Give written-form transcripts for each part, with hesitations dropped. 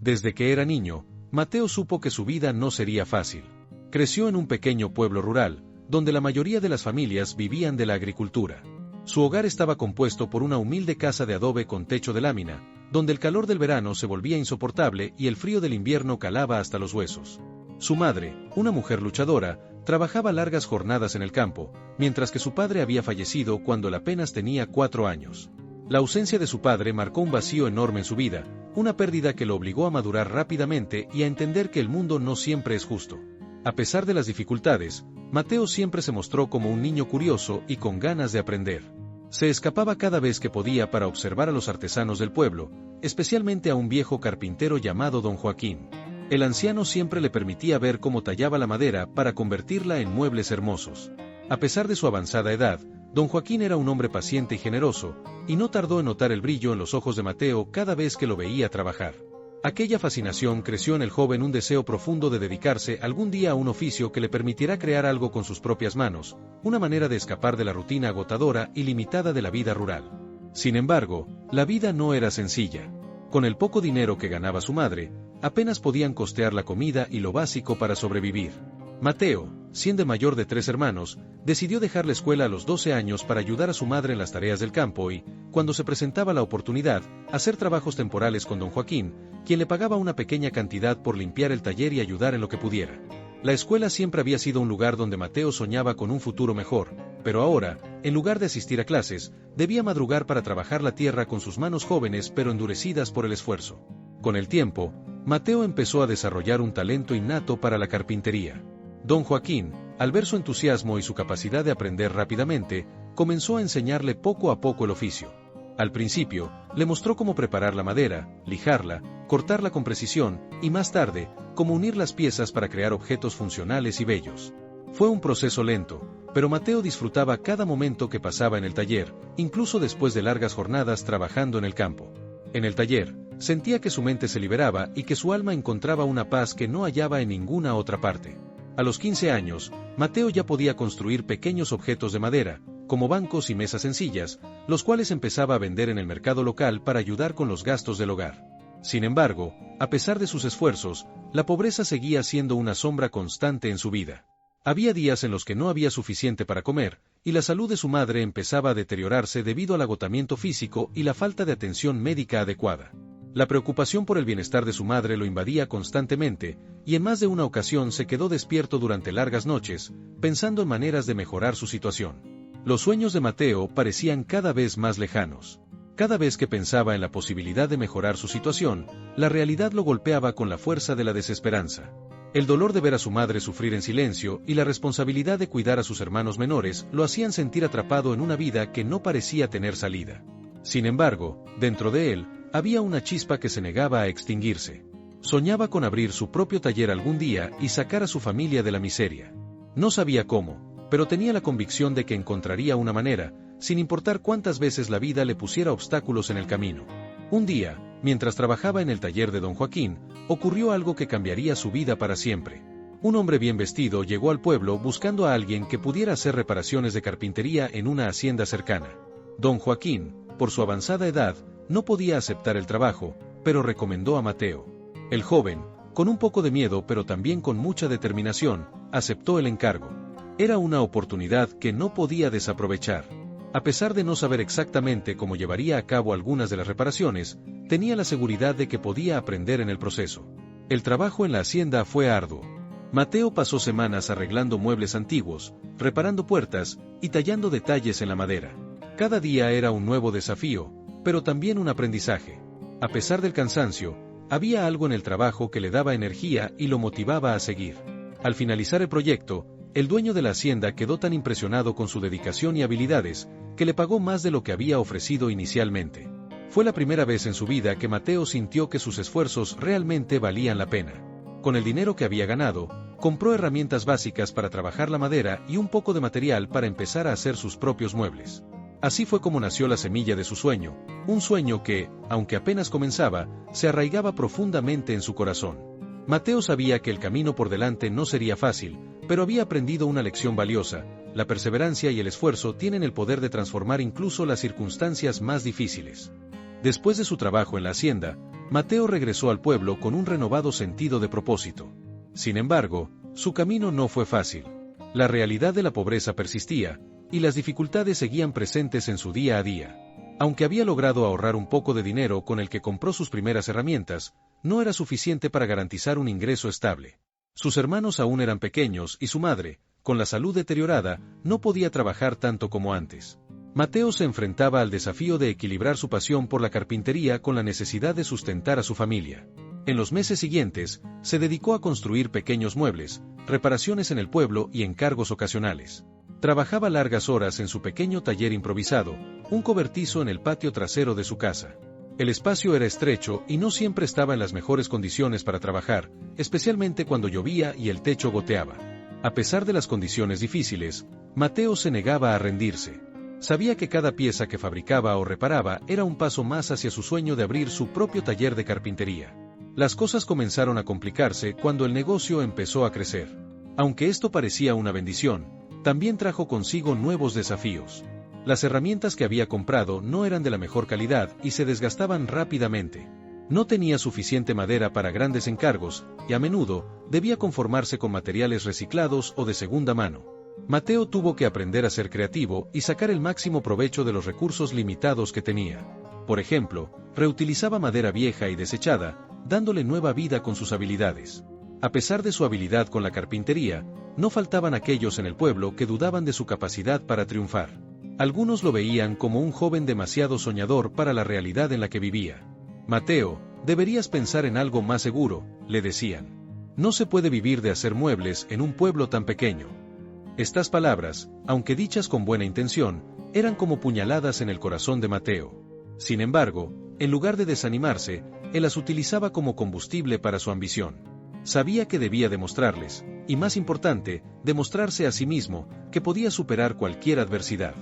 Desde que era niño, Mateo supo que su vida no sería fácil. Creció en un pequeño pueblo rural, donde la mayoría de las familias vivían de la agricultura. Su hogar estaba compuesto por una humilde casa de adobe con techo de lámina, donde el calor del verano se volvía insoportable y el frío del invierno calaba hasta los huesos. Su madre, una mujer luchadora, trabajaba largas jornadas en el campo, mientras que su padre había fallecido cuando él apenas tenía 4 años. La ausencia de su padre marcó un vacío enorme en su vida, una pérdida que lo obligó a madurar rápidamente y a entender que el mundo no siempre es justo. A pesar de las dificultades, Mateo siempre se mostró como un niño curioso y con ganas de aprender. Se escapaba cada vez que podía para observar a los artesanos del pueblo, especialmente a un viejo carpintero llamado Don Joaquín. El anciano siempre le permitía ver cómo tallaba la madera para convertirla en muebles hermosos. A pesar de su avanzada edad, Don Joaquín era un hombre paciente y generoso, y no tardó en notar el brillo en los ojos de Mateo cada vez que lo veía trabajar. Aquella fascinación creció en el joven un deseo profundo de dedicarse algún día a un oficio que le permitiera crear algo con sus propias manos, una manera de escapar de la rutina agotadora y limitada de la vida rural. Sin embargo, la vida no era sencilla. Con el poco dinero que ganaba su madre, apenas podían costear la comida y lo básico para sobrevivir. Mateo, siendo mayor de 3 hermanos, decidió dejar la escuela a los 12 años para ayudar a su madre en las tareas del campo y, cuando se presentaba la oportunidad, hacer trabajos temporales con Don Joaquín, quien le pagaba una pequeña cantidad por limpiar el taller y ayudar en lo que pudiera. La escuela siempre había sido un lugar donde Mateo soñaba con un futuro mejor, pero ahora, en lugar de asistir a clases, debía madrugar para trabajar la tierra con sus manos jóvenes pero endurecidas por el esfuerzo. Con el tiempo, Mateo empezó a desarrollar un talento innato para la carpintería. Don Joaquín, al ver su entusiasmo y su capacidad de aprender rápidamente, comenzó a enseñarle poco a poco el oficio. Al principio, le mostró cómo preparar la madera, lijarla, cortarla con precisión, y más tarde, cómo unir las piezas para crear objetos funcionales y bellos. Fue un proceso lento, pero Mateo disfrutaba cada momento que pasaba en el taller, incluso después de largas jornadas trabajando en el campo. En el taller, sentía que su mente se liberaba y que su alma encontraba una paz que no hallaba en ninguna otra parte. A los 15 años, Mateo ya podía construir pequeños objetos de madera, como bancos y mesas sencillas, los cuales empezaba a vender en el mercado local para ayudar con los gastos del hogar. Sin embargo, a pesar de sus esfuerzos, la pobreza seguía siendo una sombra constante en su vida. Había días en los que no había suficiente para comer, y la salud de su madre empezaba a deteriorarse debido al agotamiento físico y la falta de atención médica adecuada. La preocupación por el bienestar de su madre lo invadía constantemente, y en más de una ocasión se quedó despierto durante largas noches, pensando en maneras de mejorar su situación. Los sueños de Mateo parecían cada vez más lejanos. Cada vez que pensaba en la posibilidad de mejorar su situación, la realidad lo golpeaba con la fuerza de la desesperanza. El dolor de ver a su madre sufrir en silencio y la responsabilidad de cuidar a sus hermanos menores lo hacían sentir atrapado en una vida que no parecía tener salida. Sin embargo, dentro de él, había una chispa que se negaba a extinguirse. Soñaba con abrir su propio taller algún día y sacar a su familia de la miseria. No sabía cómo, pero tenía la convicción de que encontraría una manera, sin importar cuántas veces la vida le pusiera obstáculos en el camino. Un día, mientras trabajaba en el taller de Don Joaquín, ocurrió algo que cambiaría su vida para siempre. Un hombre bien vestido llegó al pueblo buscando a alguien que pudiera hacer reparaciones de carpintería en una hacienda cercana. Don Joaquín, por su avanzada edad, no podía aceptar el trabajo, pero recomendó a Mateo. El joven, con un poco de miedo pero también con mucha determinación, aceptó el encargo. Era una oportunidad que no podía desaprovechar. A pesar de no saber exactamente cómo llevaría a cabo algunas de las reparaciones, tenía la seguridad de que podía aprender en el proceso. El trabajo en la hacienda fue arduo. Mateo pasó semanas arreglando muebles antiguos, reparando puertas y tallando detalles en la madera. Cada día era un nuevo desafío, pero también un aprendizaje. A pesar del cansancio, había algo en el trabajo que le daba energía y lo motivaba a seguir. Al finalizar el proyecto, el dueño de la hacienda quedó tan impresionado con su dedicación y habilidades, que le pagó más de lo que había ofrecido inicialmente. Fue la primera vez en su vida que Mateo sintió que sus esfuerzos realmente valían la pena. Con el dinero que había ganado, compró herramientas básicas para trabajar la madera y un poco de material para empezar a hacer sus propios muebles. Así fue como nació la semilla de su sueño, un sueño que, aunque apenas comenzaba, se arraigaba profundamente en su corazón. Mateo sabía que el camino por delante no sería fácil, pero había aprendido una lección valiosa: la perseverancia y el esfuerzo tienen el poder de transformar incluso las circunstancias más difíciles. Después de su trabajo en la hacienda, Mateo regresó al pueblo con un renovado sentido de propósito. Sin embargo, su camino no fue fácil. La realidad de la pobreza persistía, y las dificultades seguían presentes en su día a día. Aunque había logrado ahorrar un poco de dinero con el que compró sus primeras herramientas, no era suficiente para garantizar un ingreso estable. Sus hermanos aún eran pequeños y su madre, con la salud deteriorada, no podía trabajar tanto como antes. Mateo se enfrentaba al desafío de equilibrar su pasión por la carpintería con la necesidad de sustentar a su familia. En los meses siguientes, se dedicó a construir pequeños muebles, reparaciones en el pueblo y encargos ocasionales. Trabajaba largas horas en su pequeño taller improvisado, un cobertizo en el patio trasero de su casa. El espacio era estrecho y no siempre estaba en las mejores condiciones para trabajar, especialmente cuando llovía y el techo goteaba. A pesar de las condiciones difíciles, Mateo se negaba a rendirse. Sabía que cada pieza que fabricaba o reparaba era un paso más hacia su sueño de abrir su propio taller de carpintería. Las cosas comenzaron a complicarse cuando el negocio empezó a crecer. Aunque esto parecía una bendición, también trajo consigo nuevos desafíos. Las herramientas que había comprado no eran de la mejor calidad y se desgastaban rápidamente. No tenía suficiente madera para grandes encargos, y a menudo debía conformarse con materiales reciclados o de segunda mano. Mateo tuvo que aprender a ser creativo y sacar el máximo provecho de los recursos limitados que tenía. Por ejemplo, reutilizaba madera vieja y desechada, dándole nueva vida con sus habilidades. A pesar de su habilidad con la carpintería, no faltaban aquellos en el pueblo que dudaban de su capacidad para triunfar. Algunos lo veían como un joven demasiado soñador para la realidad en la que vivía. Mateo, deberías pensar en algo más seguro, le decían. No se puede vivir de hacer muebles en un pueblo tan pequeño. Estas palabras, aunque dichas con buena intención, eran como puñaladas en el corazón de Mateo. Sin embargo, en lugar de desanimarse, él las utilizaba como combustible para su ambición. Sabía que debía demostrarles, y más importante, demostrarse a sí mismo, que podía superar cualquier adversidad.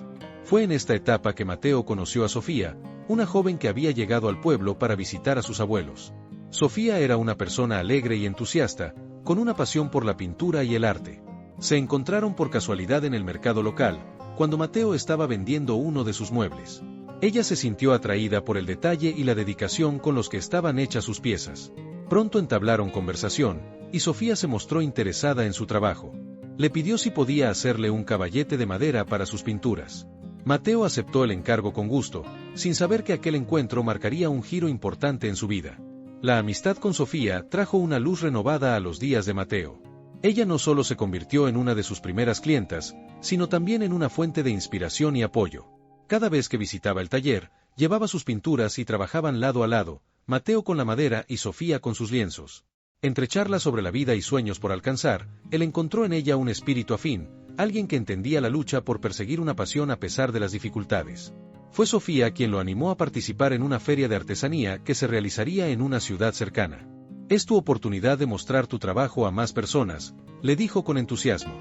Fue en esta etapa que Mateo conoció a Sofía, una joven que había llegado al pueblo para visitar a sus abuelos. Sofía era una persona alegre y entusiasta, con una pasión por la pintura y el arte. Se encontraron por casualidad en el mercado local, cuando Mateo estaba vendiendo uno de sus muebles. Ella se sintió atraída por el detalle y la dedicación con los que estaban hechas sus piezas. Pronto entablaron conversación, y Sofía se mostró interesada en su trabajo. Le pidió si podía hacerle un caballete de madera para sus pinturas. Mateo aceptó el encargo con gusto, sin saber que aquel encuentro marcaría un giro importante en su vida. La amistad con Sofía trajo una luz renovada a los días de Mateo. Ella no solo se convirtió en una de sus primeras clientas, sino también en una fuente de inspiración y apoyo. Cada vez que visitaba el taller, llevaba sus pinturas y trabajaban lado a lado, Mateo con la madera y Sofía con sus lienzos. Entre charlas sobre la vida y sueños por alcanzar, él encontró en ella un espíritu afín, alguien que entendía la lucha por perseguir una pasión a pesar de las dificultades. Fue Sofía quien lo animó a participar en una feria de artesanía que se realizaría en una ciudad cercana. «Es tu oportunidad de mostrar tu trabajo a más personas», le dijo con entusiasmo.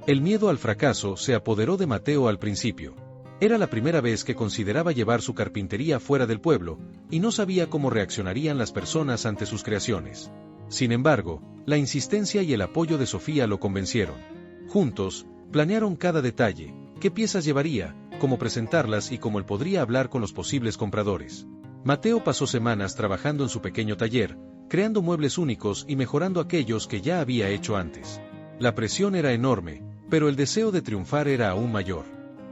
El miedo al fracaso se apoderó de Mateo al principio. Era la primera vez que consideraba llevar su carpintería fuera del pueblo, y no sabía cómo reaccionarían las personas ante sus creaciones. Sin embargo, la insistencia y el apoyo de Sofía lo convencieron. Juntos, planearon cada detalle, qué piezas llevaría, cómo presentarlas y cómo él podría hablar con los posibles compradores. Mateo pasó semanas trabajando en su pequeño taller, creando muebles únicos y mejorando aquellos que ya había hecho antes. La presión era enorme, pero el deseo de triunfar era aún mayor.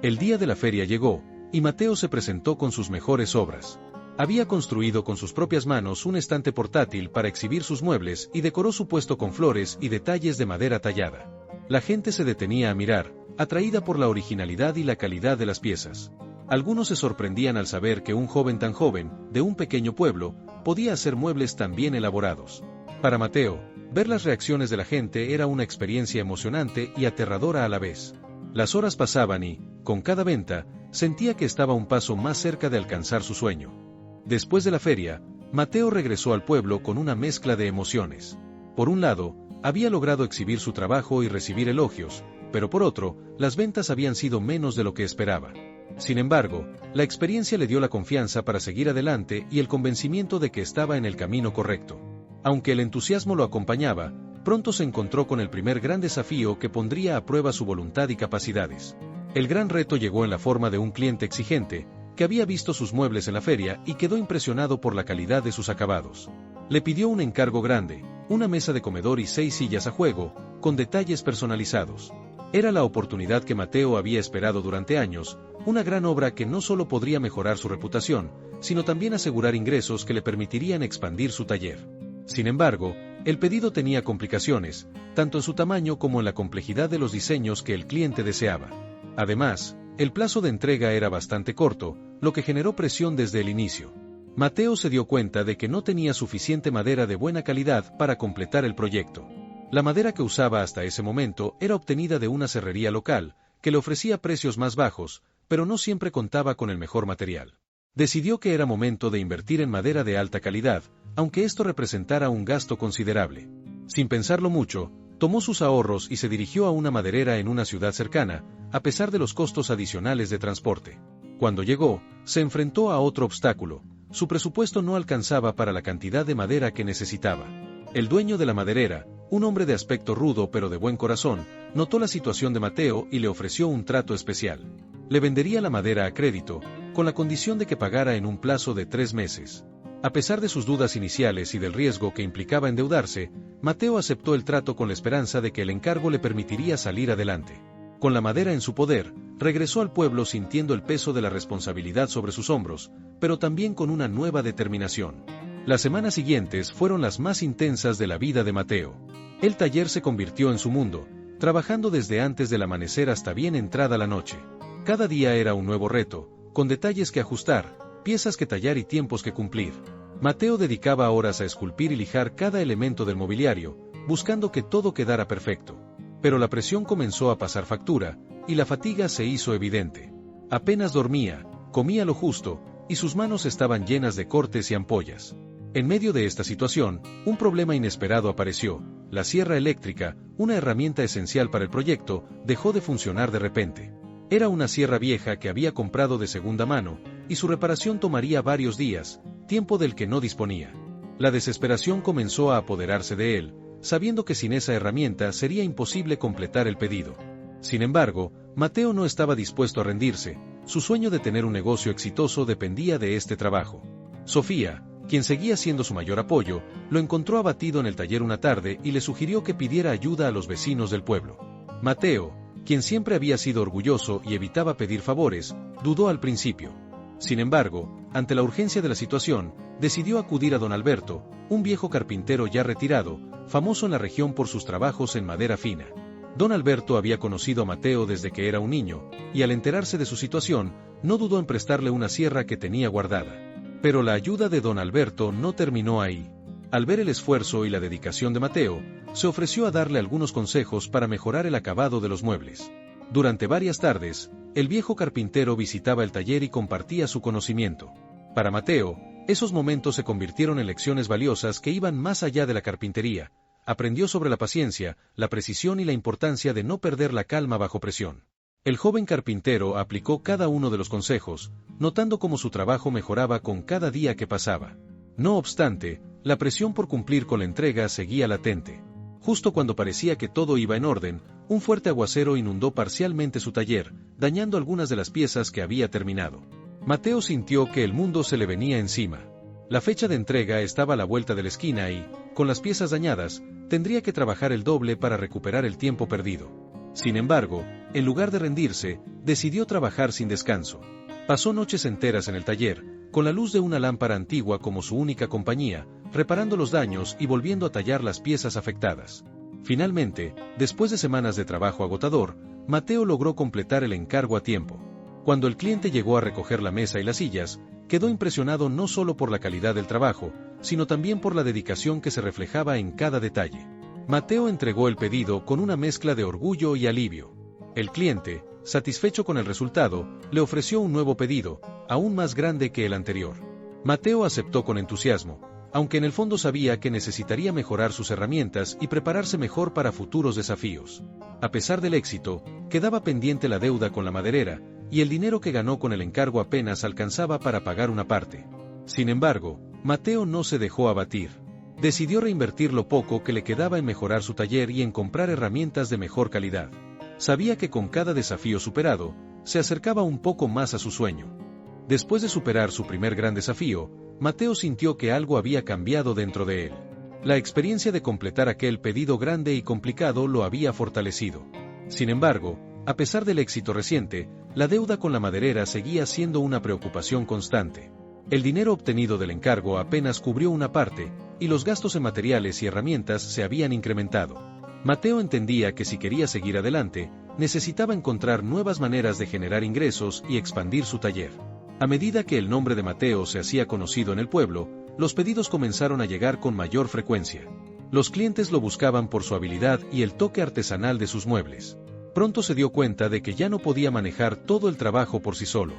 El día de la feria llegó, y Mateo se presentó con sus mejores obras. Había construido con sus propias manos un estante portátil para exhibir sus muebles y decoró su puesto con flores y detalles de madera tallada. La gente se detenía a mirar, atraída por la originalidad y la calidad de las piezas. Algunos se sorprendían al saber que un joven tan joven, de un pequeño pueblo, podía hacer muebles tan bien elaborados. Para Mateo, ver las reacciones de la gente era una experiencia emocionante y aterradora a la vez. Las horas pasaban y, con cada venta, sentía que estaba un paso más cerca de alcanzar su sueño. Después de la feria, Mateo regresó al pueblo con una mezcla de emociones. Por un lado, había logrado exhibir su trabajo y recibir elogios, pero por otro, las ventas habían sido menos de lo que esperaba. Sin embargo, la experiencia le dio la confianza para seguir adelante y el convencimiento de que estaba en el camino correcto. Aunque el entusiasmo lo acompañaba, pronto se encontró con el primer gran desafío que pondría a prueba su voluntad y capacidades. El gran reto llegó en la forma de un cliente exigente, que había visto sus muebles en la feria y quedó impresionado por la calidad de sus acabados. Le pidió un encargo grande, una mesa de comedor y 6 sillas a juego, con detalles personalizados. Era la oportunidad que Mateo había esperado durante años, una gran obra que no solo podría mejorar su reputación, sino también asegurar ingresos que le permitirían expandir su taller. Sin embargo, el pedido tenía complicaciones, tanto en su tamaño como en la complejidad de los diseños que el cliente deseaba. Además, el plazo de entrega era bastante corto, lo que generó presión desde el inicio. Mateo se dio cuenta de que no tenía suficiente madera de buena calidad para completar el proyecto. La madera que usaba hasta ese momento era obtenida de una serrería local, que le ofrecía precios más bajos, pero no siempre contaba con el mejor material. Decidió que era momento de invertir en madera de alta calidad, aunque esto representara un gasto considerable. Sin pensarlo mucho, tomó sus ahorros y se dirigió a una maderera en una ciudad cercana, a pesar de los costos adicionales de transporte. Cuando llegó, se enfrentó a otro obstáculo. Su presupuesto no alcanzaba para la cantidad de madera que necesitaba. El dueño de la maderera, un hombre de aspecto rudo pero de buen corazón, notó la situación de Mateo y le ofreció un trato especial. Le vendería la madera a crédito, con la condición de que pagara en un plazo de 3 meses. A pesar de sus dudas iniciales y del riesgo que implicaba endeudarse, Mateo aceptó el trato con la esperanza de que el encargo le permitiría salir adelante. Con la madera en su poder, regresó al pueblo sintiendo el peso de la responsabilidad sobre sus hombros, pero también con una nueva determinación. Las semanas siguientes fueron las más intensas de la vida de Mateo. El taller se convirtió en su mundo, trabajando desde antes del amanecer hasta bien entrada la noche. Cada día era un nuevo reto, con detalles que ajustar, piezas que tallar y tiempos que cumplir. Mateo dedicaba horas a esculpir y lijar cada elemento del mobiliario, buscando que todo quedara perfecto. Pero la presión comenzó a pasar factura, y la fatiga se hizo evidente. Apenas dormía, comía lo justo, y sus manos estaban llenas de cortes y ampollas. En medio de esta situación, un problema inesperado apareció. La sierra eléctrica, una herramienta esencial para el proyecto, dejó de funcionar de repente. Era una sierra vieja que había comprado de segunda mano, y su reparación tomaría varios días, tiempo del que no disponía. La desesperación comenzó a apoderarse de él, sabiendo que sin esa herramienta sería imposible completar el pedido. Sin embargo, Mateo no estaba dispuesto a rendirse. Su sueño de tener un negocio exitoso dependía de este trabajo. Sofía, quien seguía siendo su mayor apoyo, lo encontró abatido en el taller una tarde y le sugirió que pidiera ayuda a los vecinos del pueblo. Mateo, quien siempre había sido orgulloso y evitaba pedir favores, dudó al principio. Sin embargo, ante la urgencia de la situación, decidió acudir a don Alberto, un viejo carpintero ya retirado, famoso en la región por sus trabajos en madera fina. Don Alberto había conocido a Mateo desde que era un niño, y al enterarse de su situación, no dudó en prestarle una sierra que tenía guardada. Pero la ayuda de don Alberto no terminó ahí. Al ver el esfuerzo y la dedicación de Mateo, se ofreció a darle algunos consejos para mejorar el acabado de los muebles. Durante varias tardes, el viejo carpintero visitaba el taller y compartía su conocimiento. Para Mateo, esos momentos se convirtieron en lecciones valiosas que iban más allá de la carpintería. Aprendió sobre la paciencia, la precisión y la importancia de no perder la calma bajo presión. El joven carpintero aplicó cada uno de los consejos, notando cómo su trabajo mejoraba con cada día que pasaba. No obstante, la presión por cumplir con la entrega seguía latente. Justo cuando parecía que todo iba en orden, un fuerte aguacero inundó parcialmente su taller, dañando algunas de las piezas que había terminado. Mateo sintió que el mundo se le venía encima. La fecha de entrega estaba a la vuelta de la esquina y, con las piezas dañadas, tendría que trabajar el doble para recuperar el tiempo perdido. Sin embargo, en lugar de rendirse, decidió trabajar sin descanso. Pasó noches enteras en el taller, con la luz de una lámpara antigua como su única compañía, reparando los daños y volviendo a tallar las piezas afectadas. Finalmente, después de semanas de trabajo agotador, Mateo logró completar el encargo a tiempo. Cuando el cliente llegó a recoger la mesa y las sillas, quedó impresionado no solo por la calidad del trabajo, sino también por la dedicación que se reflejaba en cada detalle. Mateo entregó el pedido con una mezcla de orgullo y alivio. El cliente, satisfecho con el resultado, le ofreció un nuevo pedido, aún más grande que el anterior. Mateo aceptó con entusiasmo, aunque en el fondo sabía que necesitaría mejorar sus herramientas y prepararse mejor para futuros desafíos. A pesar del éxito, quedaba pendiente la deuda con la maderera, y el dinero que ganó con el encargo apenas alcanzaba para pagar una parte. Sin embargo, Mateo no se dejó abatir. Decidió reinvertir lo poco que le quedaba en mejorar su taller y en comprar herramientas de mejor calidad. Sabía que con cada desafío superado, se acercaba un poco más a su sueño. Después de superar su primer gran desafío, Mateo sintió que algo había cambiado dentro de él. La experiencia de completar aquel pedido grande y complicado lo había fortalecido. Sin embargo, a pesar del éxito reciente, la deuda con la maderera seguía siendo una preocupación constante. El dinero obtenido del encargo apenas cubrió una parte, y los gastos en materiales y herramientas se habían incrementado. Mateo entendía que si quería seguir adelante, necesitaba encontrar nuevas maneras de generar ingresos y expandir su taller. A medida que el nombre de Mateo se hacía conocido en el pueblo, los pedidos comenzaron a llegar con mayor frecuencia. Los clientes lo buscaban por su habilidad y el toque artesanal de sus muebles. Pronto se dio cuenta de que ya no podía manejar todo el trabajo por sí solo.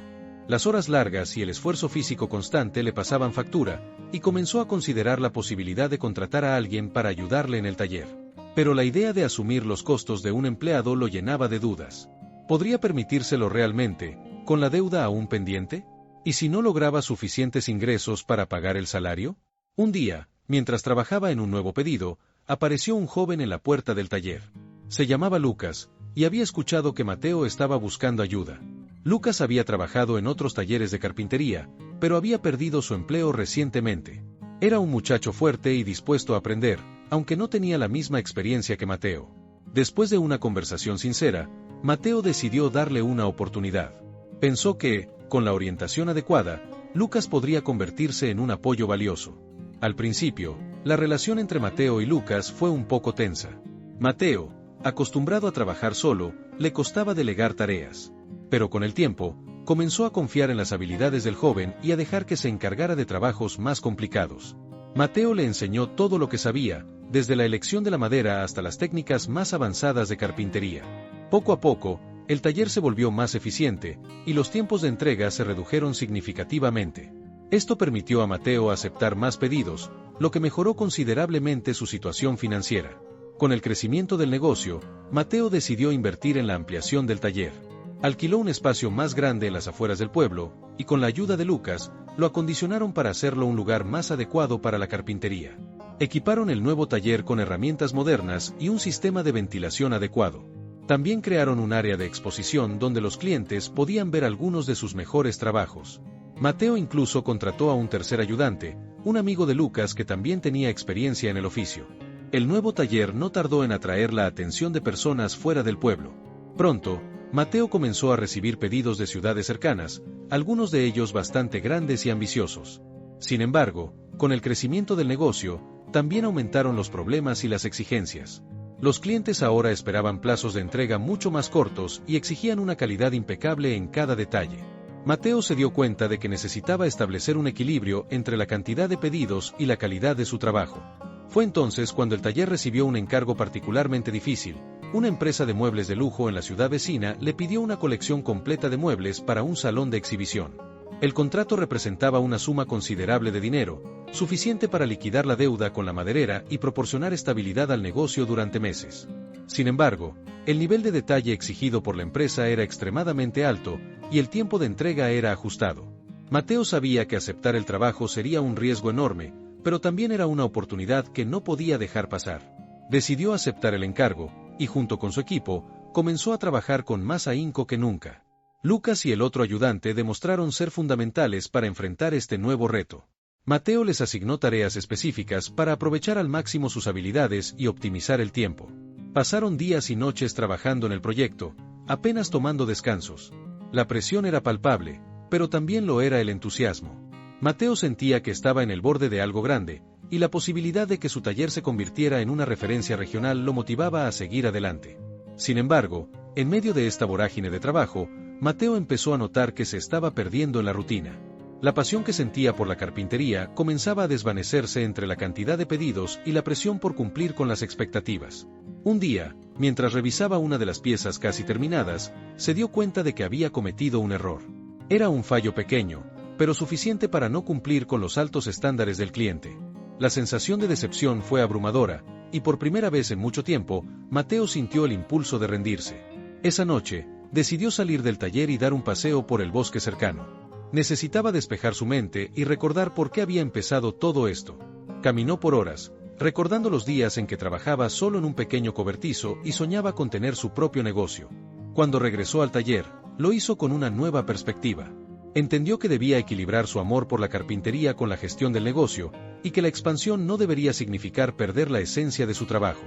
Las horas largas y el esfuerzo físico constante le pasaban factura, y comenzó a considerar la posibilidad de contratar a alguien para ayudarle en el taller. Pero la idea de asumir los costos de un empleado lo llenaba de dudas. ¿Podría permitírselo realmente, con la deuda aún pendiente? ¿Y si no lograba suficientes ingresos para pagar el salario? Un día, mientras trabajaba en un nuevo pedido, apareció un joven en la puerta del taller. Se llamaba Lucas, y había escuchado que Mateo estaba buscando ayuda. Lucas había trabajado en otros talleres de carpintería, pero había perdido su empleo recientemente. Era un muchacho fuerte y dispuesto a aprender, aunque no tenía la misma experiencia que Mateo. Después de una conversación sincera, Mateo decidió darle una oportunidad. Pensó que, con la orientación adecuada, Lucas podría convertirse en un apoyo valioso. Al principio, la relación entre Mateo y Lucas fue un poco tensa. Mateo, acostumbrado a trabajar solo, le costaba delegar tareas. Pero con el tiempo, comenzó a confiar en las habilidades del joven y a dejar que se encargara de trabajos más complicados. Mateo le enseñó todo lo que sabía, desde la elección de la madera hasta las técnicas más avanzadas de carpintería. Poco a poco, el taller se volvió más eficiente, y los tiempos de entrega se redujeron significativamente. Esto permitió a Mateo aceptar más pedidos, lo que mejoró considerablemente su situación financiera. Con el crecimiento del negocio, Mateo decidió invertir en la ampliación del taller. Alquiló un espacio más grande en las afueras del pueblo, y con la ayuda de Lucas, lo acondicionaron para hacerlo un lugar más adecuado para la carpintería. Equiparon el nuevo taller con herramientas modernas y un sistema de ventilación adecuado. También crearon un área de exposición donde los clientes podían ver algunos de sus mejores trabajos. Mateo incluso contrató a un tercer ayudante, un amigo de Lucas que también tenía experiencia en el oficio. El nuevo taller no tardó en atraer la atención de personas fuera del pueblo. Pronto, Mateo comenzó a recibir pedidos de ciudades cercanas, algunos de ellos bastante grandes y ambiciosos. Sin embargo, con el crecimiento del negocio, también aumentaron los problemas y las exigencias. Los clientes ahora esperaban plazos de entrega mucho más cortos y exigían una calidad impecable en cada detalle. Mateo se dio cuenta de que necesitaba establecer un equilibrio entre la cantidad de pedidos y la calidad de su trabajo. Fue entonces cuando el taller recibió un encargo particularmente difícil. Una empresa de muebles de lujo en la ciudad vecina le pidió una colección completa de muebles para un salón de exhibición. El contrato representaba una suma considerable de dinero, suficiente para liquidar la deuda con la maderera y proporcionar estabilidad al negocio durante meses. Sin embargo, el nivel de detalle exigido por la empresa era extremadamente alto, y el tiempo de entrega era ajustado. Mateo sabía que aceptar el trabajo sería un riesgo enorme, pero también era una oportunidad que no podía dejar pasar. Decidió aceptar el encargo, y junto con su equipo, comenzó a trabajar con más ahínco que nunca. Lucas y el otro ayudante demostraron ser fundamentales para enfrentar este nuevo reto. Mateo les asignó tareas específicas para aprovechar al máximo sus habilidades y optimizar el tiempo. Pasaron días y noches trabajando en el proyecto, apenas tomando descansos. La presión era palpable, pero también lo era el entusiasmo. Mateo sentía que estaba en el borde de algo grande, y la posibilidad de que su taller se convirtiera en una referencia regional lo motivaba a seguir adelante. Sin embargo, en medio de esta vorágine de trabajo, Mateo empezó a notar que se estaba perdiendo en la rutina. La pasión que sentía por la carpintería comenzaba a desvanecerse entre la cantidad de pedidos y la presión por cumplir con las expectativas. Un día, mientras revisaba una de las piezas casi terminadas, se dio cuenta de que había cometido un error. Era un fallo pequeño, pero suficiente para no cumplir con los altos estándares del cliente. La sensación de decepción fue abrumadora, y por primera vez en mucho tiempo, Mateo sintió el impulso de rendirse. Esa noche, decidió salir del taller y dar un paseo por el bosque cercano. Necesitaba despejar su mente y recordar por qué había empezado todo esto. Caminó por horas, recordando los días en que trabajaba solo en un pequeño cobertizo y soñaba con tener su propio negocio. Cuando regresó al taller, lo hizo con una nueva perspectiva. Entendió que debía equilibrar su amor por la carpintería con la gestión del negocio, y que la expansión no debería significar perder la esencia de su trabajo.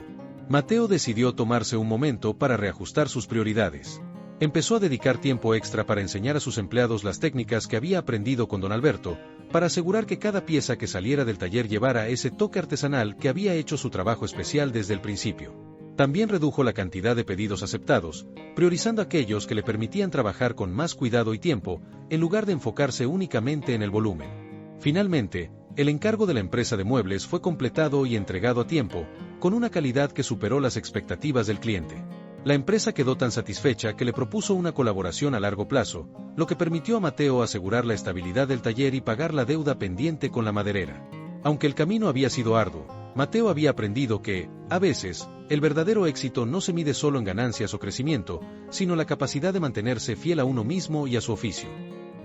Mateo decidió tomarse un momento para reajustar sus prioridades. Empezó a dedicar tiempo extra para enseñar a sus empleados las técnicas que había aprendido con don Alberto, para asegurar que cada pieza que saliera del taller llevara ese toque artesanal que había hecho su trabajo especial desde el principio. También redujo la cantidad de pedidos aceptados, priorizando aquellos que le permitían trabajar con más cuidado y tiempo, en lugar de enfocarse únicamente en el volumen. Finalmente, el encargo de la empresa de muebles fue completado y entregado a tiempo, con una calidad que superó las expectativas del cliente. La empresa quedó tan satisfecha que le propuso una colaboración a largo plazo, lo que permitió a Mateo asegurar la estabilidad del taller y pagar la deuda pendiente con la maderera. Aunque el camino había sido arduo, Mateo había aprendido que, a veces, el verdadero éxito no se mide solo en ganancias o crecimiento, sino la capacidad de mantenerse fiel a uno mismo y a su oficio.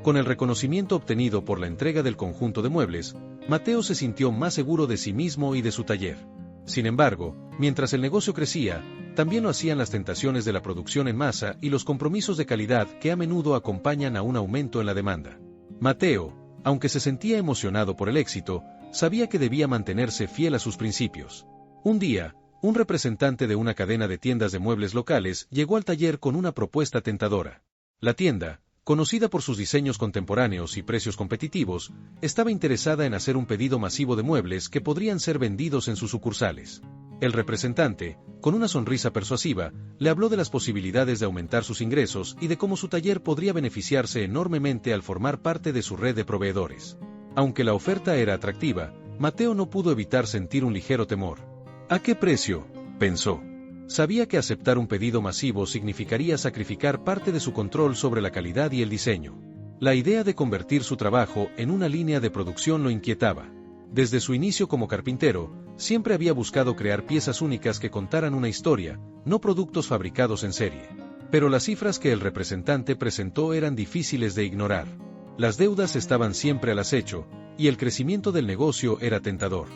Con el reconocimiento obtenido por la entrega del conjunto de muebles, Mateo se sintió más seguro de sí mismo y de su taller. Sin embargo, mientras el negocio crecía, también lo hacían las tentaciones de la producción en masa y los compromisos de calidad que a menudo acompañan a un aumento en la demanda. Mateo, aunque se sentía emocionado por el éxito, sabía que debía mantenerse fiel a sus principios. Un día, un representante de una cadena de tiendas de muebles locales llegó al taller con una propuesta tentadora. La tienda, conocida por sus diseños contemporáneos y precios competitivos, estaba interesada en hacer un pedido masivo de muebles que podrían ser vendidos en sus sucursales. El representante, con una sonrisa persuasiva, le habló de las posibilidades de aumentar sus ingresos y de cómo su taller podría beneficiarse enormemente al formar parte de su red de proveedores. Aunque la oferta era atractiva, Mateo no pudo evitar sentir un ligero temor. ¿A qué precio?, pensó. Sabía que aceptar un pedido masivo significaría sacrificar parte de su control sobre la calidad y el diseño. La idea de convertir su trabajo en una línea de producción lo inquietaba. Desde su inicio como carpintero, siempre había buscado crear piezas únicas que contaran una historia, no productos fabricados en serie. Pero las cifras que el representante presentó eran difíciles de ignorar. Las deudas estaban siempre al acecho, y el crecimiento del negocio era tentador.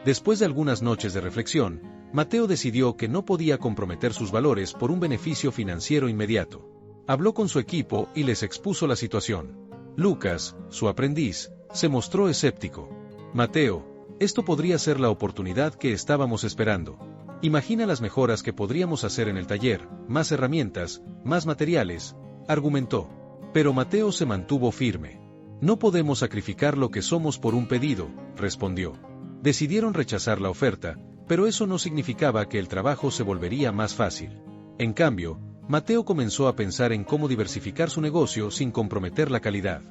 Después de algunas noches de reflexión, Mateo decidió que no podía comprometer sus valores por un beneficio financiero inmediato. Habló con su equipo y les expuso la situación. Lucas, su aprendiz, se mostró escéptico. Mateo, esto podría ser la oportunidad que estábamos esperando. Imagina las mejoras que podríamos hacer en el taller, más herramientas, más materiales, argumentó. Pero Mateo se mantuvo firme. No podemos sacrificar lo que somos por un pedido, respondió. Decidieron rechazar la oferta, pero eso no significaba que el trabajo se volvería más fácil. En cambio, Mateo comenzó a pensar en cómo diversificar su negocio sin comprometer la calidad.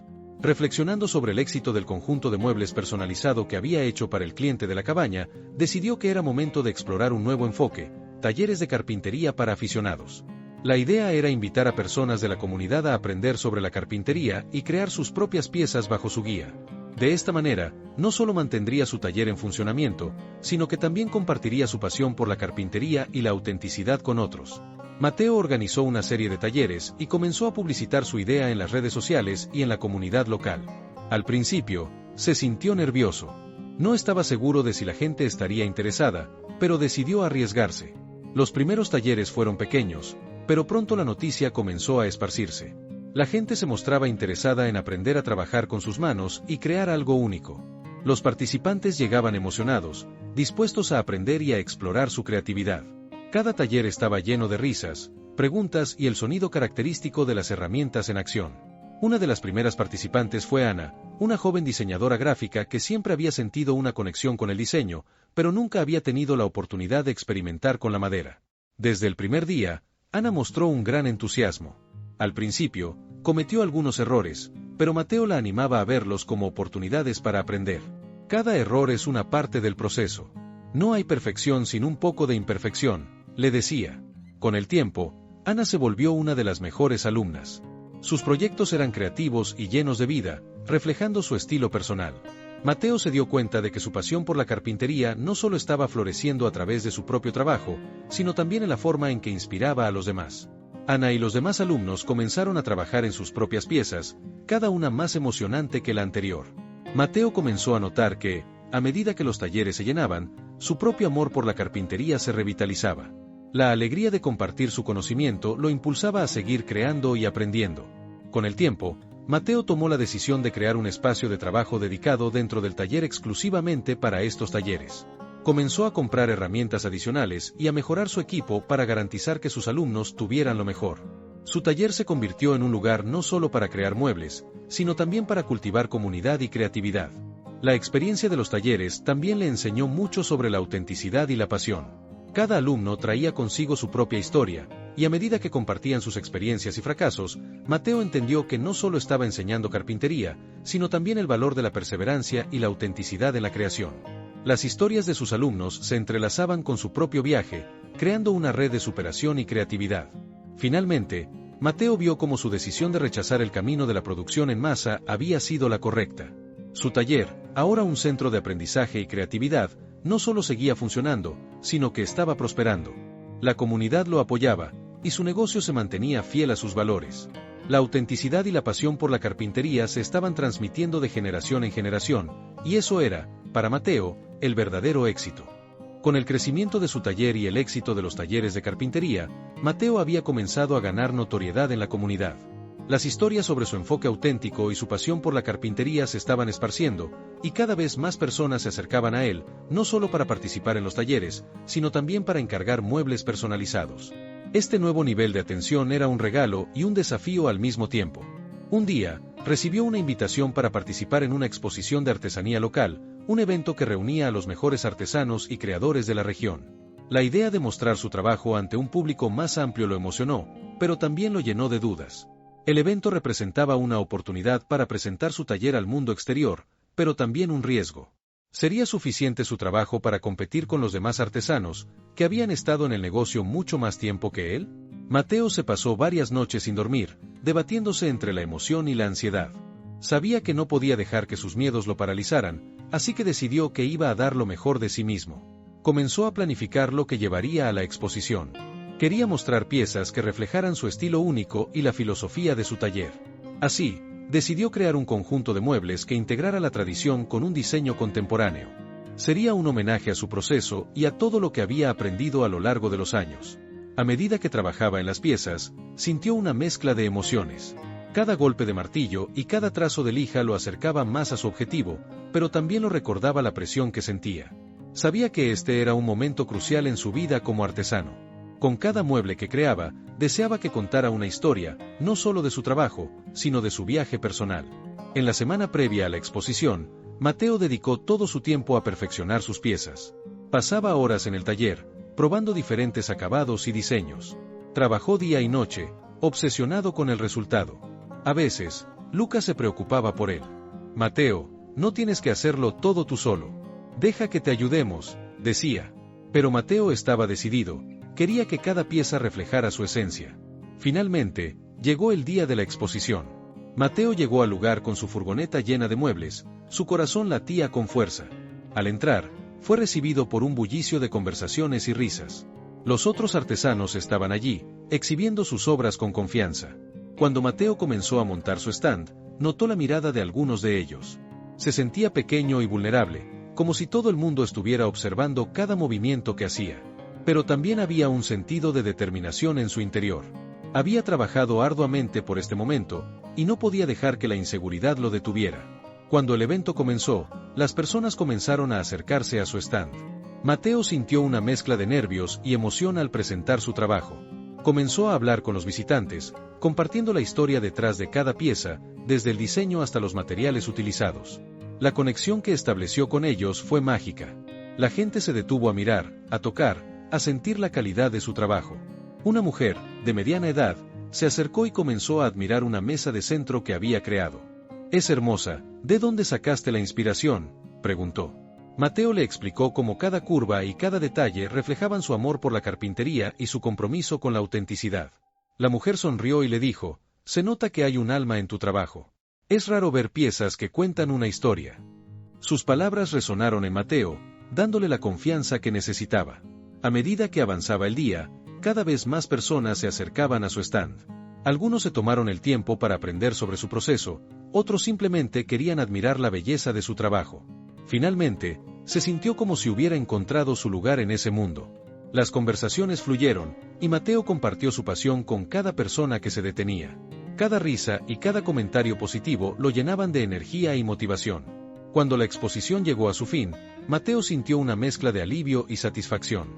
Reflexionando sobre el éxito del conjunto de muebles personalizado que había hecho para el cliente de la cabaña, decidió que era momento de explorar un nuevo enfoque, talleres de carpintería para aficionados. La idea era invitar a personas de la comunidad a aprender sobre la carpintería y crear sus propias piezas bajo su guía. De esta manera, no solo mantendría su taller en funcionamiento, sino que también compartiría su pasión por la carpintería y la autenticidad con otros. Mateo organizó una serie de talleres y comenzó a publicitar su idea en las redes sociales y en la comunidad local. Al principio, se sintió nervioso. No estaba seguro de si la gente estaría interesada, pero decidió arriesgarse. Los primeros talleres fueron pequeños, pero pronto la noticia comenzó a esparcirse. La gente se mostraba interesada en aprender a trabajar con sus manos y crear algo único. Los participantes llegaban emocionados, dispuestos a aprender y a explorar su creatividad. Cada taller estaba lleno de risas, preguntas y el sonido característico de las herramientas en acción. Una de las primeras participantes fue Ana, una joven diseñadora gráfica que siempre había sentido una conexión con el diseño, pero nunca había tenido la oportunidad de experimentar con la madera. Desde el primer día, Ana mostró un gran entusiasmo. Al principio, cometió algunos errores, pero Mateo la animaba a verlos como oportunidades para aprender. Cada error es una parte del proceso. No hay perfección sin un poco de imperfección, le decía. Con el tiempo, Ana se volvió una de las mejores alumnas. Sus proyectos eran creativos y llenos de vida, reflejando su estilo personal. Mateo se dio cuenta de que su pasión por la carpintería no solo estaba floreciendo a través de su propio trabajo, sino también en la forma en que inspiraba a los demás. Ana y los demás alumnos comenzaron a trabajar en sus propias piezas, cada una más emocionante que la anterior. Mateo comenzó a notar que, a medida que los talleres se llenaban, su propio amor por la carpintería se revitalizaba. La alegría de compartir su conocimiento lo impulsaba a seguir creando y aprendiendo. Con el tiempo, Mateo tomó la decisión de crear un espacio de trabajo dedicado dentro del taller exclusivamente para estos talleres. Comenzó a comprar herramientas adicionales y a mejorar su equipo para garantizar que sus alumnos tuvieran lo mejor. Su taller se convirtió en un lugar no solo para crear muebles, sino también para cultivar comunidad y creatividad. La experiencia de los talleres también le enseñó mucho sobre la autenticidad y la pasión. Cada alumno traía consigo su propia historia, y a medida que compartían sus experiencias y fracasos, Mateo entendió que no solo estaba enseñando carpintería, sino también el valor de la perseverancia y la autenticidad en la creación. Las historias de sus alumnos se entrelazaban con su propio viaje, creando una red de superación y creatividad. Finalmente, Mateo vio cómo su decisión de rechazar el camino de la producción en masa había sido la correcta. Su taller, ahora un centro de aprendizaje y creatividad, no solo seguía funcionando, sino que estaba prosperando. La comunidad lo apoyaba, y su negocio se mantenía fiel a sus valores. La autenticidad y la pasión por la carpintería se estaban transmitiendo de generación en generación, y eso era, para Mateo, el verdadero éxito. Con el crecimiento de su taller y el éxito de los talleres de carpintería, Mateo había comenzado a ganar notoriedad en la comunidad. Las historias sobre su enfoque auténtico y su pasión por la carpintería se estaban esparciendo, y cada vez más personas se acercaban a él, no solo para participar en los talleres, sino también para encargar muebles personalizados. Este nuevo nivel de atención era un regalo y un desafío al mismo tiempo. Un día, recibió una invitación para participar en una exposición de artesanía local, un evento que reunía a los mejores artesanos y creadores de la región. La idea de mostrar su trabajo ante un público más amplio lo emocionó, pero también lo llenó de dudas. El evento representaba una oportunidad para presentar su taller al mundo exterior, pero también un riesgo. ¿Sería suficiente su trabajo para competir con los demás artesanos, que habían estado en el negocio mucho más tiempo que él? Mateo se pasó varias noches sin dormir, debatiéndose entre la emoción y la ansiedad. Sabía que no podía dejar que sus miedos lo paralizaran, así que decidió que iba a dar lo mejor de sí mismo. Comenzó a planificar lo que llevaría a la exposición. Quería mostrar piezas que reflejaran su estilo único y la filosofía de su taller. Así, decidió crear un conjunto de muebles que integrara la tradición con un diseño contemporáneo. Sería un homenaje a su proceso y a todo lo que había aprendido a lo largo de los años. A medida que trabajaba en las piezas, sintió una mezcla de emociones. Cada golpe de martillo y cada trazo de lija lo acercaba más a su objetivo, pero también lo recordaba la presión que sentía. Sabía que este era un momento crucial en su vida como artesano. Con cada mueble que creaba, deseaba que contara una historia, no solo de su trabajo, sino de su viaje personal. En la semana previa a la exposición, Mateo dedicó todo su tiempo a perfeccionar sus piezas. Pasaba horas en el taller, probando diferentes acabados y diseños. Trabajó día y noche, obsesionado con el resultado. A veces, Lucas se preocupaba por él. «Mateo, no tienes que hacerlo todo tú solo. Deja que te ayudemos», decía. Pero Mateo estaba decidido. Quería que cada pieza reflejara su esencia. Finalmente, llegó el día de la exposición. Mateo llegó al lugar con su furgoneta llena de muebles, su corazón latía con fuerza. Al entrar, fue recibido por un bullicio de conversaciones y risas. Los otros artesanos estaban allí, exhibiendo sus obras con confianza. Cuando Mateo comenzó a montar su stand, notó la mirada de algunos de ellos. Se sentía pequeño y vulnerable, como si todo el mundo estuviera observando cada movimiento que hacía. Pero también había un sentido de determinación en su interior. Había trabajado arduamente por este momento, y no podía dejar que la inseguridad lo detuviera. Cuando el evento comenzó, las personas comenzaron a acercarse a su stand. Mateo sintió una mezcla de nervios y emoción al presentar su trabajo. Comenzó a hablar con los visitantes, compartiendo la historia detrás de cada pieza, desde el diseño hasta los materiales utilizados. La conexión que estableció con ellos fue mágica. La gente se detuvo a mirar, a tocar, a sentir la calidad de su trabajo. Una mujer, de mediana edad, se acercó y comenzó a admirar una mesa de centro que había creado. «Es hermosa, ¿de dónde sacaste la inspiración?», preguntó. Mateo le explicó cómo cada curva y cada detalle reflejaban su amor por la carpintería y su compromiso con la autenticidad. La mujer sonrió y le dijo: «Se nota que hay un alma en tu trabajo. Es raro ver piezas que cuentan una historia». Sus palabras resonaron en Mateo, dándole la confianza que necesitaba. A medida que avanzaba el día, cada vez más personas se acercaban a su stand. Algunos se tomaron el tiempo para aprender sobre su proceso, otros simplemente querían admirar la belleza de su trabajo. Finalmente, se sintió como si hubiera encontrado su lugar en ese mundo. Las conversaciones fluyeron, y Mateo compartió su pasión con cada persona que se detenía. Cada risa y cada comentario positivo lo llenaban de energía y motivación. Cuando la exposición llegó a su fin, Mateo sintió una mezcla de alivio y satisfacción.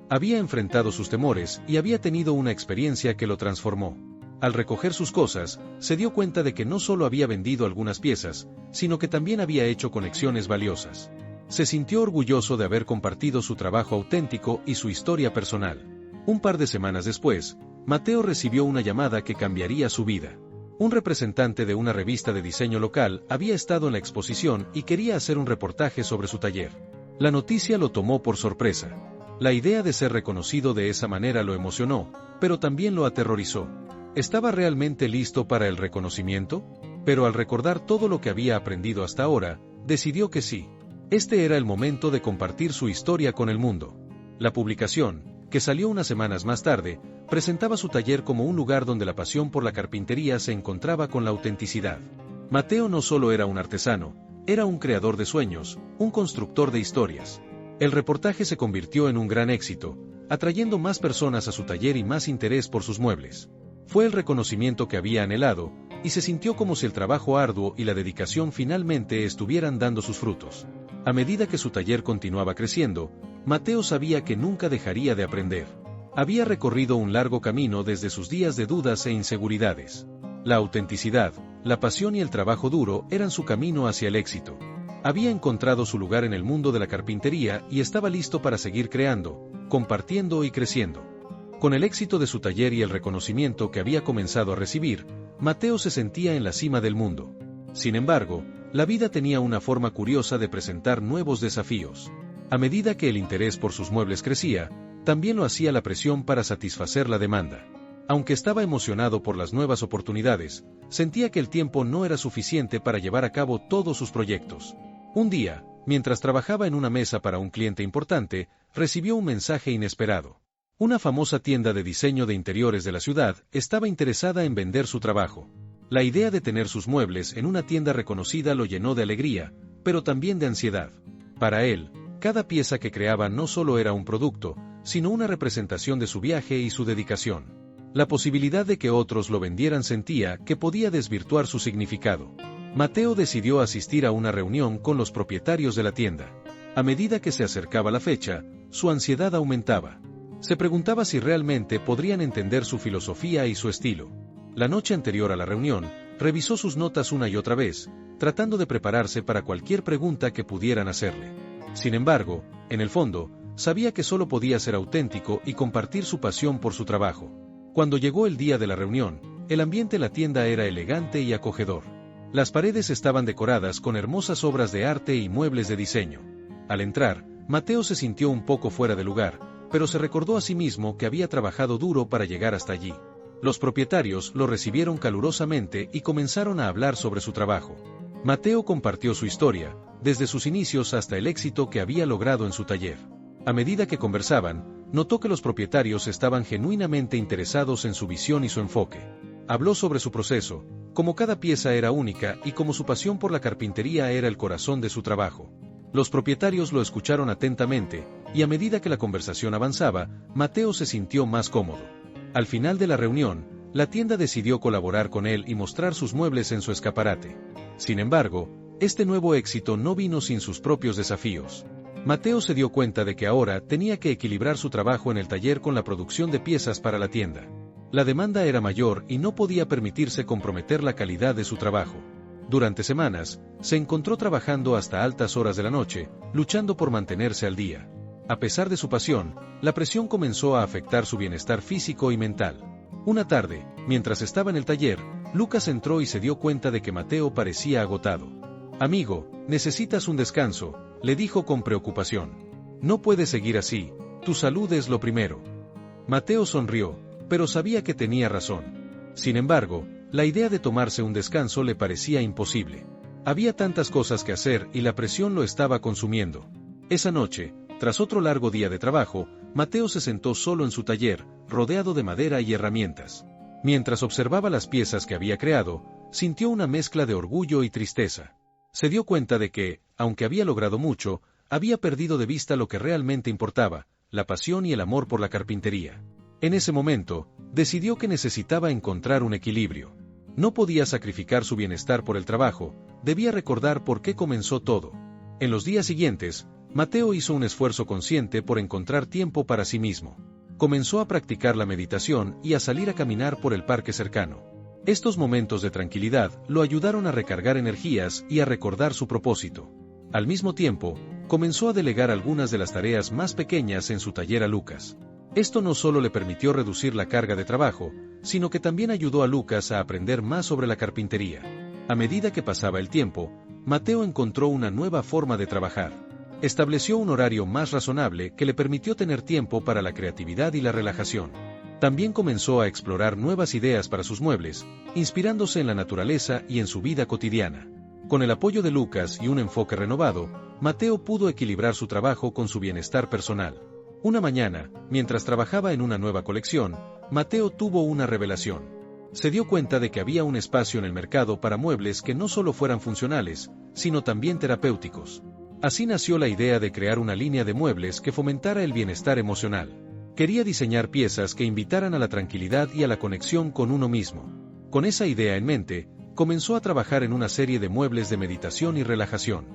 Había enfrentado sus temores y había tenido una experiencia que lo transformó. Al recoger sus cosas, se dio cuenta de que no solo había vendido algunas piezas, sino que también había hecho conexiones valiosas. Se sintió orgulloso de haber compartido su trabajo auténtico y su historia personal. Un par de semanas después, Mateo recibió una llamada que cambiaría su vida. Un representante de una revista de diseño local había estado en la exposición y quería hacer un reportaje sobre su taller. La noticia lo tomó por sorpresa. La idea de ser reconocido de esa manera lo emocionó, pero también lo aterrorizó. ¿Estaba realmente listo para el reconocimiento? Pero al recordar todo lo que había aprendido hasta ahora, decidió que sí. Este era el momento de compartir su historia con el mundo. La publicación, que salió unas semanas más tarde, presentaba su taller como un lugar donde la pasión por la carpintería se encontraba con la autenticidad. Mateo no solo era un artesano, era un creador de sueños, un constructor de historias. El reportaje se convirtió en un gran éxito, atrayendo más personas a su taller y más interés por sus muebles. Fue el reconocimiento que había anhelado, y se sintió como si el trabajo arduo y la dedicación finalmente estuvieran dando sus frutos. A medida que su taller continuaba creciendo, Mateo sabía que nunca dejaría de aprender. Había recorrido un largo camino desde sus días de dudas e inseguridades. La autenticidad, la pasión y el trabajo duro eran su camino hacia el éxito. Había encontrado su lugar en el mundo de la carpintería y estaba listo para seguir creando, compartiendo y creciendo. Con el éxito de su taller y el reconocimiento que había comenzado a recibir, Mateo se sentía en la cima del mundo. Sin embargo, la vida tenía una forma curiosa de presentar nuevos desafíos. A medida que el interés por sus muebles crecía, también lo hacía la presión para satisfacer la demanda. Aunque estaba emocionado por las nuevas oportunidades, sentía que el tiempo no era suficiente para llevar a cabo todos sus proyectos. Un día, mientras trabajaba en una mesa para un cliente importante, recibió un mensaje inesperado. Una famosa tienda de diseño de interiores de la ciudad estaba interesada en vender su trabajo. La idea de tener sus muebles en una tienda reconocida lo llenó de alegría, pero también de ansiedad. Para él, cada pieza que creaba no solo era un producto, sino una representación de su viaje y su dedicación. La posibilidad de que otros lo vendieran sentía que podía desvirtuar su significado. Mateo decidió asistir a una reunión con los propietarios de la tienda. A medida que se acercaba la fecha, su ansiedad aumentaba. Se preguntaba si realmente podrían entender su filosofía y su estilo. La noche anterior a la reunión, revisó sus notas una y otra vez, tratando de prepararse para cualquier pregunta que pudieran hacerle. Sin embargo, en el fondo, sabía que solo podía ser auténtico y compartir su pasión por su trabajo. Cuando llegó el día de la reunión, el ambiente de la tienda era elegante y acogedor. Las paredes estaban decoradas con hermosas obras de arte y muebles de diseño. Al entrar, Mateo se sintió un poco fuera de lugar, pero se recordó a sí mismo que había trabajado duro para llegar hasta allí. Los propietarios lo recibieron calurosamente y comenzaron a hablar sobre su trabajo. Mateo compartió su historia, desde sus inicios hasta el éxito que había logrado en su taller. A medida que conversaban, notó que los propietarios estaban genuinamente interesados en su visión y su enfoque. Habló sobre su proceso, cómo cada pieza era única y cómo su pasión por la carpintería era el corazón de su trabajo. Los propietarios lo escucharon atentamente, y a medida que la conversación avanzaba, Mateo se sintió más cómodo. Al final de la reunión, la tienda decidió colaborar con él y mostrar sus muebles en su escaparate. Sin embargo, este nuevo éxito no vino sin sus propios desafíos. Mateo se dio cuenta de que ahora tenía que equilibrar su trabajo en el taller con la producción de piezas para la tienda. La demanda era mayor y no podía permitirse comprometer la calidad de su trabajo. Durante semanas, se encontró trabajando hasta altas horas de la noche, luchando por mantenerse al día. A pesar de su pasión, la presión comenzó a afectar su bienestar físico y mental. Una tarde, mientras estaba en el taller, Lucas entró y se dio cuenta de que Mateo parecía agotado. «Amigo, necesitas un descanso», le dijo con preocupación. «No puedes seguir así, tu salud es lo primero». Mateo sonrió, pero sabía que tenía razón. Sin embargo, la idea de tomarse un descanso le parecía imposible. Había tantas cosas que hacer y la presión lo estaba consumiendo. Esa noche, tras otro largo día de trabajo, Mateo se sentó solo en su taller, rodeado de madera y herramientas. Mientras observaba las piezas que había creado, sintió una mezcla de orgullo y tristeza. Se dio cuenta de que, aunque había logrado mucho, había perdido de vista lo que realmente importaba, la pasión y el amor por la carpintería. En ese momento, decidió que necesitaba encontrar un equilibrio. No podía sacrificar su bienestar por el trabajo, debía recordar por qué comenzó todo. En los días siguientes, Mateo hizo un esfuerzo consciente por encontrar tiempo para sí mismo. Comenzó a practicar la meditación y a salir a caminar por el parque cercano. Estos momentos de tranquilidad lo ayudaron a recargar energías y a recordar su propósito. Al mismo tiempo, comenzó a delegar algunas de las tareas más pequeñas en su taller a Lucas. Esto no solo le permitió reducir la carga de trabajo, sino que también ayudó a Lucas a aprender más sobre la carpintería. A medida que pasaba el tiempo, Mateo encontró una nueva forma de trabajar. Estableció un horario más razonable que le permitió tener tiempo para la creatividad y la relajación. También comenzó a explorar nuevas ideas para sus muebles, inspirándose en la naturaleza y en su vida cotidiana. Con el apoyo de Lucas y un enfoque renovado, Mateo pudo equilibrar su trabajo con su bienestar personal. Una mañana, mientras trabajaba en una nueva colección, Mateo tuvo una revelación. Se dio cuenta de que había un espacio en el mercado para muebles que no solo fueran funcionales, sino también terapéuticos. Así nació la idea de crear una línea de muebles que fomentara el bienestar emocional. Quería diseñar piezas que invitaran a la tranquilidad y a la conexión con uno mismo. Con esa idea en mente, comenzó a trabajar en una serie de muebles de meditación y relajación.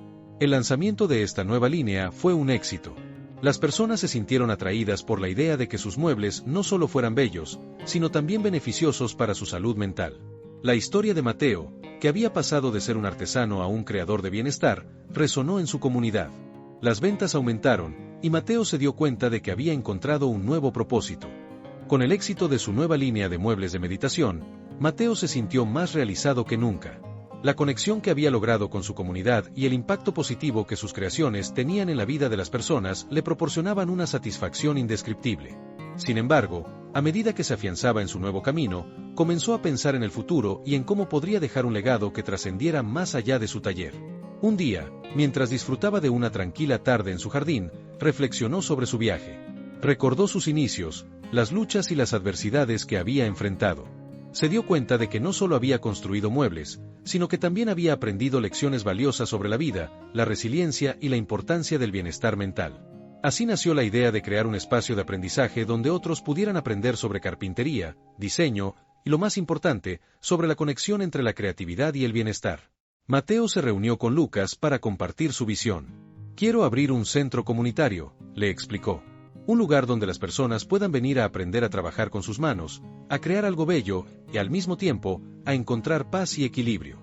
El lanzamiento de esta nueva línea fue un éxito. Las personas se sintieron atraídas por la idea de que sus muebles no solo fueran bellos, sino también beneficiosos para su salud mental. La historia de Mateo, que había pasado de ser un artesano a un creador de bienestar, resonó en su comunidad. Las ventas aumentaron, y Mateo se dio cuenta de que había encontrado un nuevo propósito. Con el éxito de su nueva línea de muebles de meditación, Mateo se sintió más realizado que nunca. La conexión que había logrado con su comunidad y el impacto positivo que sus creaciones tenían en la vida de las personas le proporcionaban una satisfacción indescriptible. Sin embargo, a medida que se afianzaba en su nuevo camino, comenzó a pensar en el futuro y en cómo podría dejar un legado que trascendiera más allá de su taller. Un día, mientras disfrutaba de una tranquila tarde en su jardín, reflexionó sobre su viaje. Recordó sus inicios, las luchas y las adversidades que había enfrentado. Se dio cuenta de que no solo había construido muebles, sino que también había aprendido lecciones valiosas sobre la vida, la resiliencia y la importancia del bienestar mental. Así nació la idea de crear un espacio de aprendizaje donde otros pudieran aprender sobre carpintería, diseño, y lo más importante, sobre la conexión entre la creatividad y el bienestar. Mateo se reunió con Lucas para compartir su visión. «Quiero abrir un centro comunitario», le explicó. «Un lugar donde las personas puedan venir a aprender a trabajar con sus manos, a crear algo bello, y al mismo tiempo, a encontrar paz y equilibrio».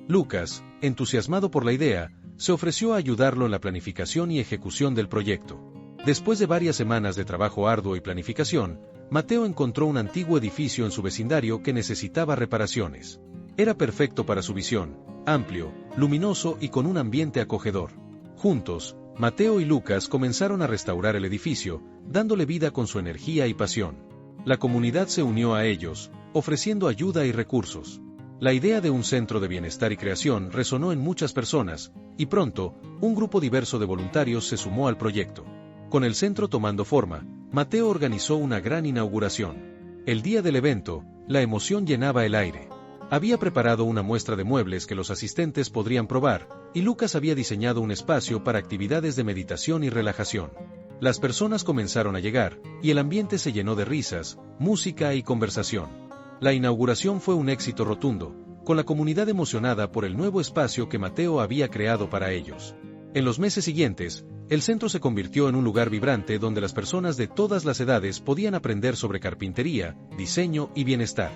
Lucas, entusiasmado por la idea, se ofreció a ayudarlo en la planificación y ejecución del proyecto. Después de varias semanas de trabajo arduo y planificación, Mateo encontró un antiguo edificio en su vecindario que necesitaba reparaciones. Era perfecto para su visión, amplio, luminoso y con un ambiente acogedor. Juntos, Mateo y Lucas comenzaron a restaurar el edificio, dándole vida con su energía y pasión. La comunidad se unió a ellos, ofreciendo ayuda y recursos. La idea de un centro de bienestar y creación resonó en muchas personas, y pronto, un grupo diverso de voluntarios se sumó al proyecto. Con el centro tomando forma, Mateo organizó una gran inauguración. El día del evento, la emoción llenaba el aire. Había preparado una muestra de muebles que los asistentes podrían probar, y Lucas había diseñado un espacio para actividades de meditación y relajación. Las personas comenzaron a llegar, y el ambiente se llenó de risas, música y conversación. La inauguración fue un éxito rotundo, con la comunidad emocionada por el nuevo espacio que Mateo había creado para ellos. En los meses siguientes, el centro se convirtió en un lugar vibrante donde las personas de todas las edades podían aprender sobre carpintería, diseño y bienestar.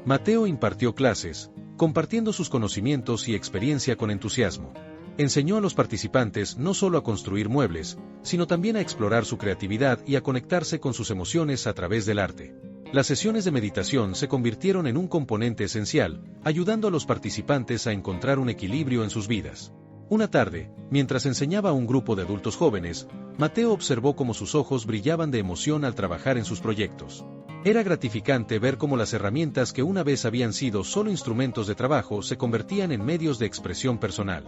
Mateo impartió clases, compartiendo sus conocimientos y experiencia con entusiasmo. Enseñó a los participantes no solo a construir muebles, sino también a explorar su creatividad y a conectarse con sus emociones a través del arte. Las sesiones de meditación se convirtieron en un componente esencial, ayudando a los participantes a encontrar un equilibrio en sus vidas. Una tarde, mientras enseñaba a un grupo de adultos jóvenes, Mateo observó cómo sus ojos brillaban de emoción al trabajar en sus proyectos. Era gratificante ver cómo las herramientas que una vez habían sido solo instrumentos de trabajo se convertían en medios de expresión personal.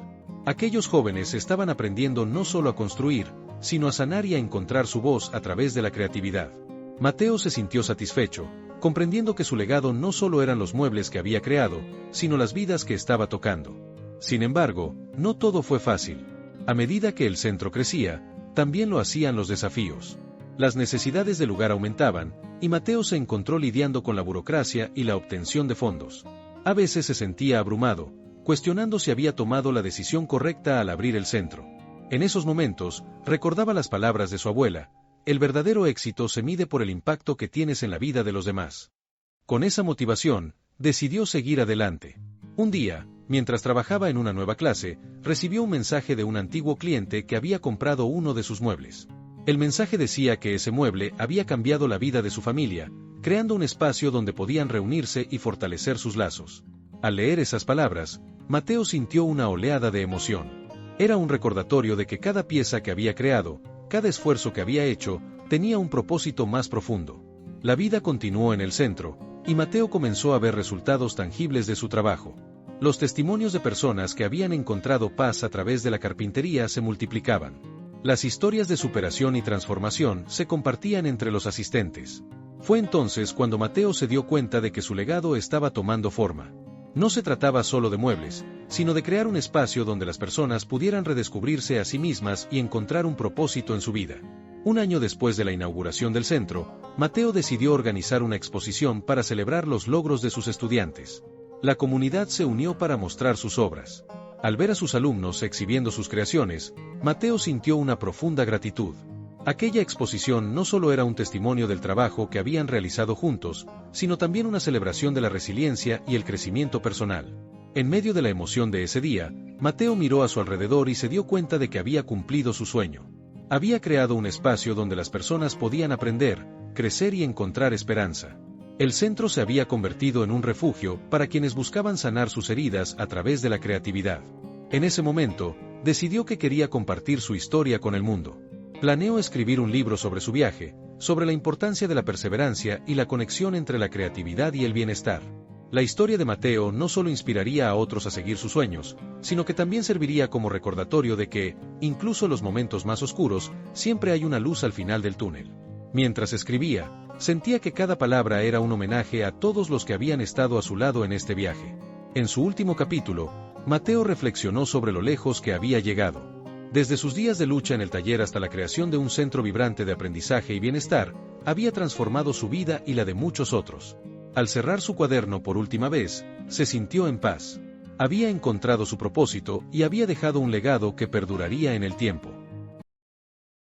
Aquellos jóvenes estaban aprendiendo no solo a construir, sino a sanar y a encontrar su voz a través de la creatividad. Mateo se sintió satisfecho, comprendiendo que su legado no solo eran los muebles que había creado, sino las vidas que estaba tocando. Sin embargo, no todo fue fácil. A medida que el centro crecía, también lo hacían los desafíos. Las necesidades del lugar aumentaban, y Mateo se encontró lidiando con la burocracia y la obtención de fondos. A veces se sentía abrumado, cuestionando si había tomado la decisión correcta al abrir el centro. En esos momentos, recordaba las palabras de su abuela: el verdadero éxito se mide por el impacto que tienes en la vida de los demás. Con esa motivación, decidió seguir adelante. Un día, mientras trabajaba en una nueva clase, recibió un mensaje de un antiguo cliente que había comprado uno de sus muebles. El mensaje decía que ese mueble había cambiado la vida de su familia, creando un espacio donde podían reunirse y fortalecer sus lazos. Al leer esas palabras, Mateo sintió una oleada de emoción. Era un recordatorio de que cada pieza que había creado, cada esfuerzo que había hecho, tenía un propósito más profundo. La vida continuó en el centro, y Mateo comenzó a ver resultados tangibles de su trabajo. Los testimonios de personas que habían encontrado paz a través de la carpintería se multiplicaban. Las historias de superación y transformación se compartían entre los asistentes. Fue entonces cuando Mateo se dio cuenta de que su legado estaba tomando forma. No se trataba solo de muebles, sino de crear un espacio donde las personas pudieran redescubrirse a sí mismas y encontrar un propósito en su vida. Un año después de la inauguración del centro, Mateo decidió organizar una exposición para celebrar los logros de sus estudiantes. La comunidad se unió para mostrar sus obras. Al ver a sus alumnos exhibiendo sus creaciones, Mateo sintió una profunda gratitud. Aquella exposición no solo era un testimonio del trabajo que habían realizado juntos, sino también una celebración de la resiliencia y el crecimiento personal. En medio de la emoción de ese día, Mateo miró a su alrededor y se dio cuenta de que había cumplido su sueño. Había creado un espacio donde las personas podían aprender, crecer y encontrar esperanza. El centro se había convertido en un refugio para quienes buscaban sanar sus heridas a través de la creatividad. En ese momento, decidió que quería compartir su historia con el mundo. Planeó escribir un libro sobre su viaje, sobre la importancia de la perseverancia y la conexión entre la creatividad y el bienestar. La historia de Mateo no solo inspiraría a otros a seguir sus sueños, sino que también serviría como recordatorio de que, incluso en los momentos más oscuros, siempre hay una luz al final del túnel. Mientras escribía, sentía que cada palabra era un homenaje a todos los que habían estado a su lado en este viaje. En su último capítulo, Mateo reflexionó sobre lo lejos que había llegado. Desde sus días de lucha en el taller hasta la creación de un centro vibrante de aprendizaje y bienestar, había transformado su vida y la de muchos otros. Al cerrar su cuaderno por última vez, se sintió en paz. Había encontrado su propósito y había dejado un legado que perduraría en el tiempo.